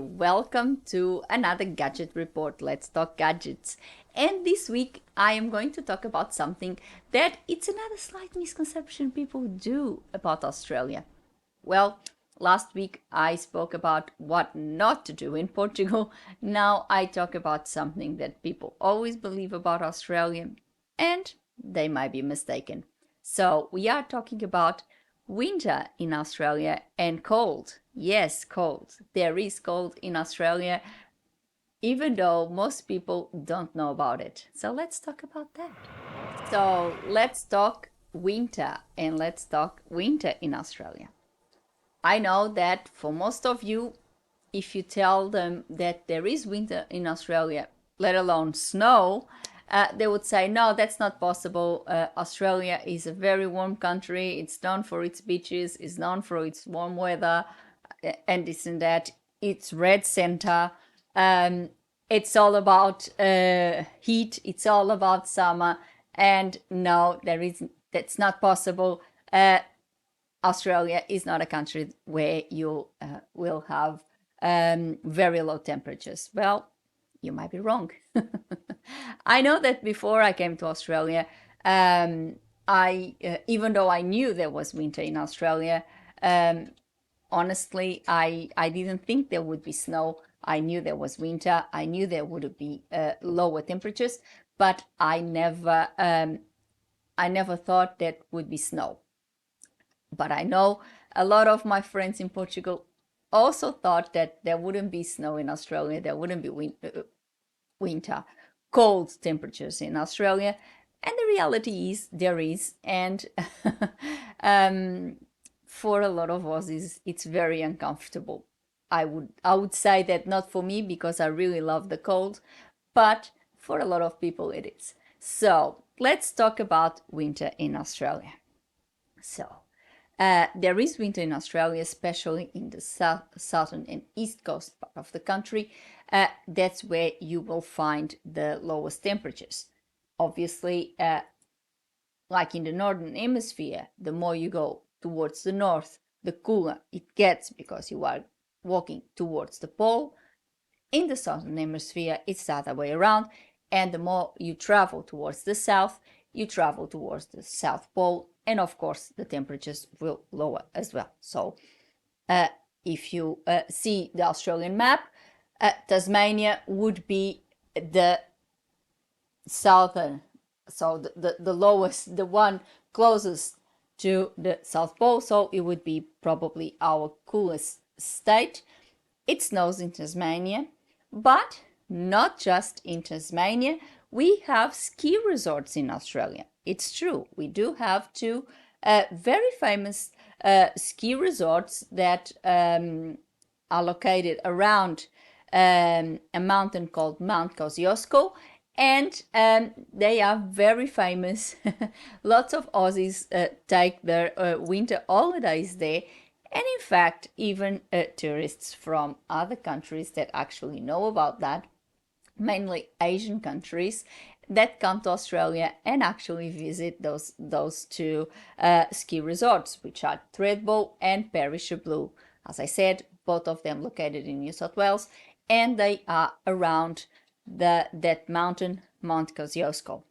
welcome to another gadget report. Let's talk gadgets. And this week I am going to talk about something that it's another slight misconception people do about Australia. Well, last week I spoke about what not to do in Portugal. Now I talk about something that people always believe about Australia, and they might be mistaken. So we are talking about winter in Australia and cold. Yes, cold. There is cold in Australia, even though most people don't know about it. So let's talk about that. So let's talk winter and let's talk winter in Australia. I know that for most of you, if you tell them that there is winter in Australia, let alone snow, they would say, no, that's not possible. Australia is a very warm country. It's known for its beaches, it's known for its warm weather, and this and that. It's red center. It's all about heat. It's all about summer. And no, that's not possible. Australia is not a country where you will have very low temperatures. Well, you might be wrong. I know that before I came to Australia, even though I knew there was winter in Australia, honestly, I didn't think there would be snow. I knew there was winter. I knew there would be lower temperatures, but I never thought that would be snow. But I know a lot of my friends in Portugal also thought that there wouldn't be snow in Australia, there wouldn't be winter, cold temperatures in Australia. And the reality is there is. And for a lot of Aussies, it's very uncomfortable. I would say that not for me because I really love the cold, but for a lot of people it is. So let's talk about winter in Australia. So there is winter in Australia, especially in the southern and east coast part of the country. That's where you will find the lowest temperatures. Obviously, like in the northern hemisphere, the more you go towards the north, the cooler it gets because you are walking towards the pole. In the southern hemisphere, it's the other way around, and the more you travel towards the south, you travel towards the South Pole, and of course the temperatures will lower as well. So if you see the Australian map, Tasmania would be the southern, so the lowest, the one closest to the South Pole, so it would be probably our coolest state. It snows in Tasmania, but not just in Tasmania. We have ski resorts in Australia. It's true, we do have two very famous ski resorts that are located around a mountain called Mount Kosciuszko, and they are very famous. Lots of Aussies take their winter holidays there, and in fact, even tourists from other countries that actually know about that, mainly Asian countries, that come to Australia and actually visit those two ski resorts, which are Thredbo and Perisher Blue. As I said, both of them located in New South Wales, and they are around that mountain, Mount Kosciuszko.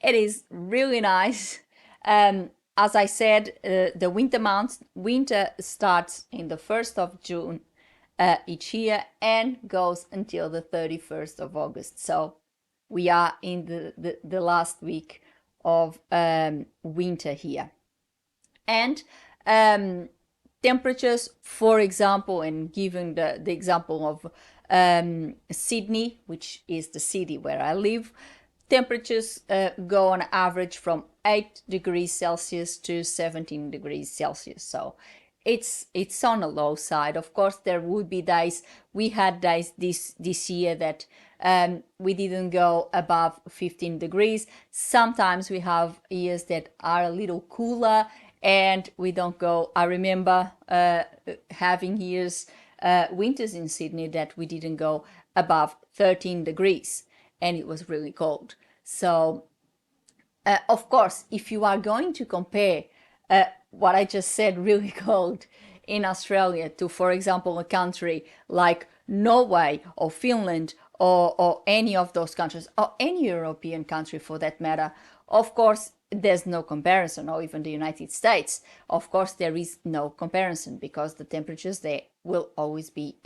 It is really nice. As I said, the winter starts in the 1st of June each year and goes until the 31st of August. So we are in the last week of winter here. And temperatures, for example, and given the example of Sydney, which is the city where I live, temperatures go on average from 8 degrees Celsius to 17 degrees Celsius. So it's on a low side. Of course, there would be days, we had days this year that we didn't go above 15 degrees. Sometimes we have years that are a little cooler and we don't go. I remember having years, winters in Sydney, that we didn't go above 13 degrees and it was really cold. So of course, if you are going to compare what I just said, really cold in Australia, to, for example, a country like Norway or Finland or any of those countries, or any European country for that matter, of course, there's no comparison, or even the United States. Of course, there is no comparison because the temperatures there will always be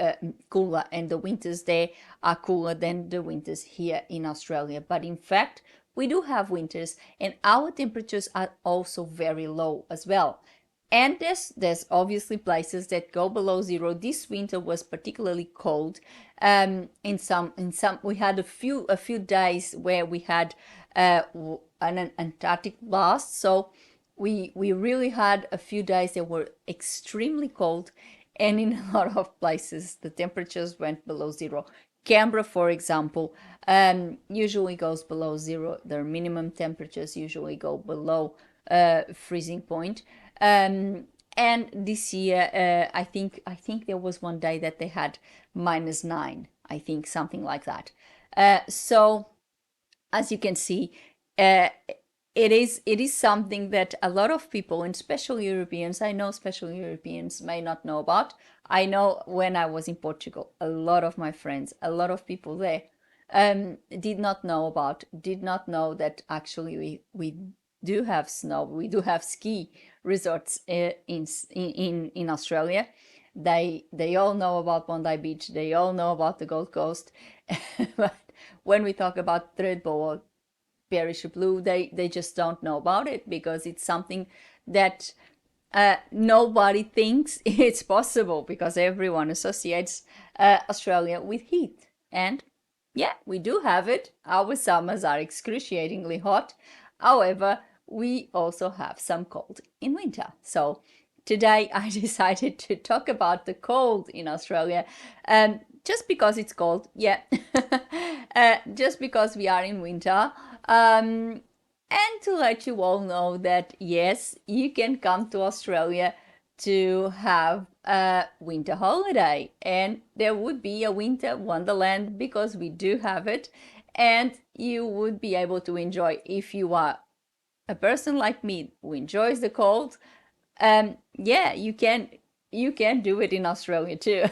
cooler, and the winters there are cooler than the winters here in Australia. But in fact, we do have winters, and our temperatures are also very low as well. And there's obviously places that go below zero. This winter was particularly cold. In some we had a few days where we had an Antarctic blast. So we really had a few days that were extremely cold, and in a lot of places the temperatures went below zero. Canberra, for example, usually goes below zero. Their minimum temperatures usually go below freezing point. And this year, I think there was one day that they had -9. I think something like that. So as you can see, uh, it is something that a lot of people, and especially Europeans, I know especially Europeans may not know about. I know when I was in Portugal, a lot of my friends, a lot of people there did not know that actually we do have snow, we do have ski resorts in Australia. They all know about Bondi Beach, they all know about the Gold Coast, but when we talk about Threadbow or Bearish Blue, they just don't know about it because it's something that nobody thinks it's possible because everyone associates Australia with heat. And yeah, we do have it. Our summers are excruciatingly hot. However, we also have some cold in winter. So today I decided to talk about the cold in Australia. Just because it's cold, yeah. Just because we are in winter. And to let you all know that yes, you can come to Australia to have a winter holiday, and there would be a winter wonderland because we do have it, and you would be able to enjoy. If you are a person like me who enjoys the cold, yeah, you can do it in Australia too.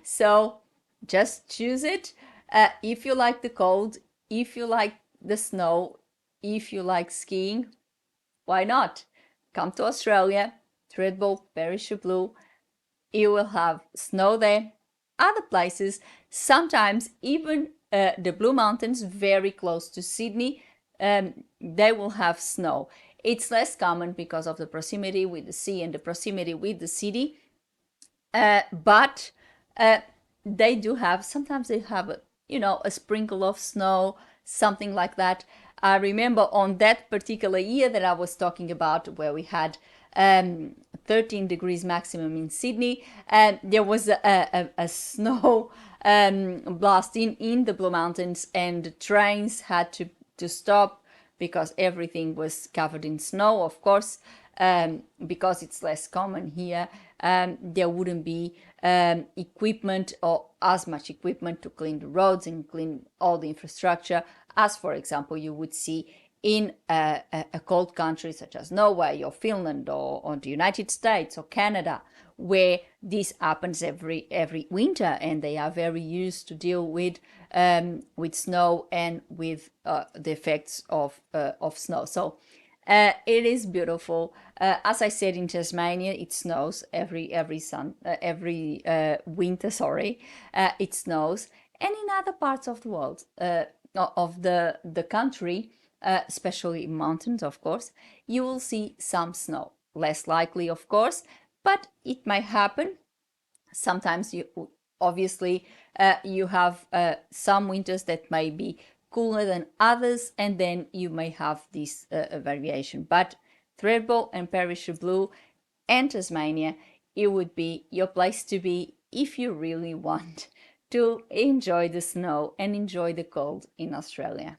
So just choose it. If you like the cold, if you like the snow, if you like skiing, why not? Come to Australia, Threadbow, Blue. You will have snow there. Other places, sometimes even the Blue Mountains, very close to Sydney, they will have snow. It's less common because of the proximity with the sea and the proximity with the city, but uh, they do have, sometimes they have a sprinkle of snow, something like that. I remember on that particular year that I was talking about, where we had 13 degrees maximum in Sydney, and there was a snow blast in the Blue Mountains, and the trains had to stop because everything was covered in snow. Of course, because it's less common here, there wouldn't be equipment, or as much equipment, to clean the roads and clean all the infrastructure as, for example, you would see in a cold country such as Norway or Finland or the United States or Canada, where this happens every winter, and they are very used to deal with snow and with the effects of snow. So it is beautiful. As I said, in Tasmania, it snows every winter. Sorry, it snows, and in other parts of the world, of the country, especially mountains, of course, you will see some snow. Less likely, of course, but it might happen. Sometimes you obviously you have some winters that may be cooler than others, and then you may have this variation. But Threadbow and Blue and Tasmania, it would be your place to be if you really want to enjoy the snow and enjoy the cold in Australia.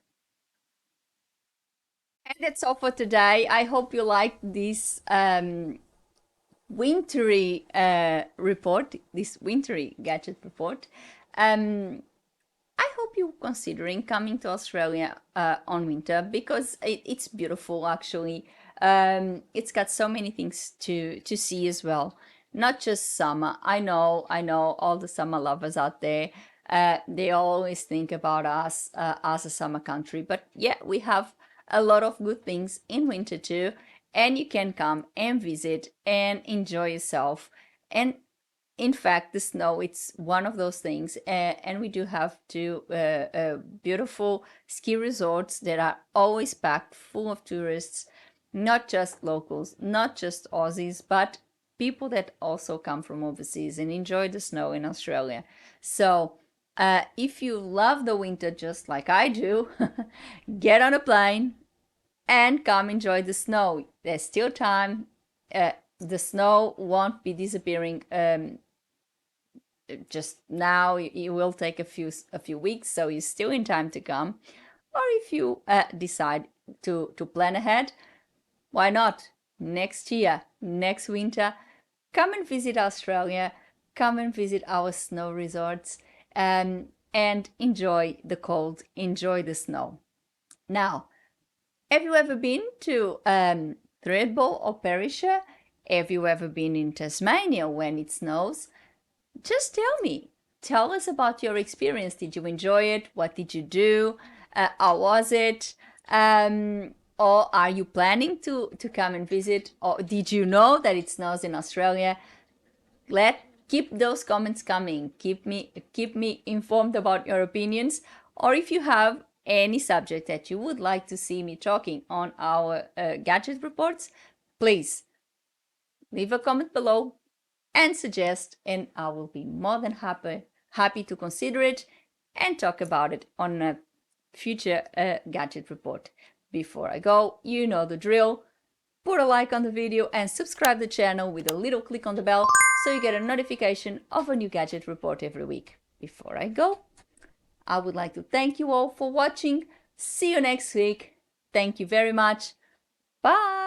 And that's all for today. I hope you liked this wintry report, this wintry gadget report. Um, I hope you're considering coming to Australia on winter because it's beautiful actually. It's got so many things to see as well. not just summer. I know all the summer lovers out there. They always think about us as a summer country, but yeah, we have a lot of good things in winter too, and you can come and visit and enjoy yourself. And in fact, the snow, it's one of those things. And we do have two beautiful ski resorts that are always packed full of tourists, not just locals, not just Aussies, but people that also come from overseas and enjoy the snow in Australia. So, if you love the winter just like I do, get on a plane and come enjoy the snow. There's still time. The snow won't be disappearing just now. It will take a few weeks, so you're still in time to come. Or if you decide to plan ahead, why not? Next year, next winter, come and visit Australia, come and visit our snow resorts, and enjoy the cold, enjoy the snow. Now, have you ever been to Threadbow or Perisher? Have you ever been in Tasmania when it snows? Just tell me. Tell us about your experience. Did you enjoy it? What did you do? How was it? Or are you planning to come and visit? Or did you know that it snows in Australia? Keep those comments coming. Keep me informed about your opinions. Or if you have any subject that you would like to see me talking on our gadget reports, please leave a comment below and suggest, and I will be more than happy to consider it and talk about it on a future gadget report. Before I go, you know the drill. Put a like on the video and subscribe the channel with a little click on the bell so you get a notification of a new gadget report every week. Before I go, I would like to thank you all for watching. See you next week. Thank you very much. Bye.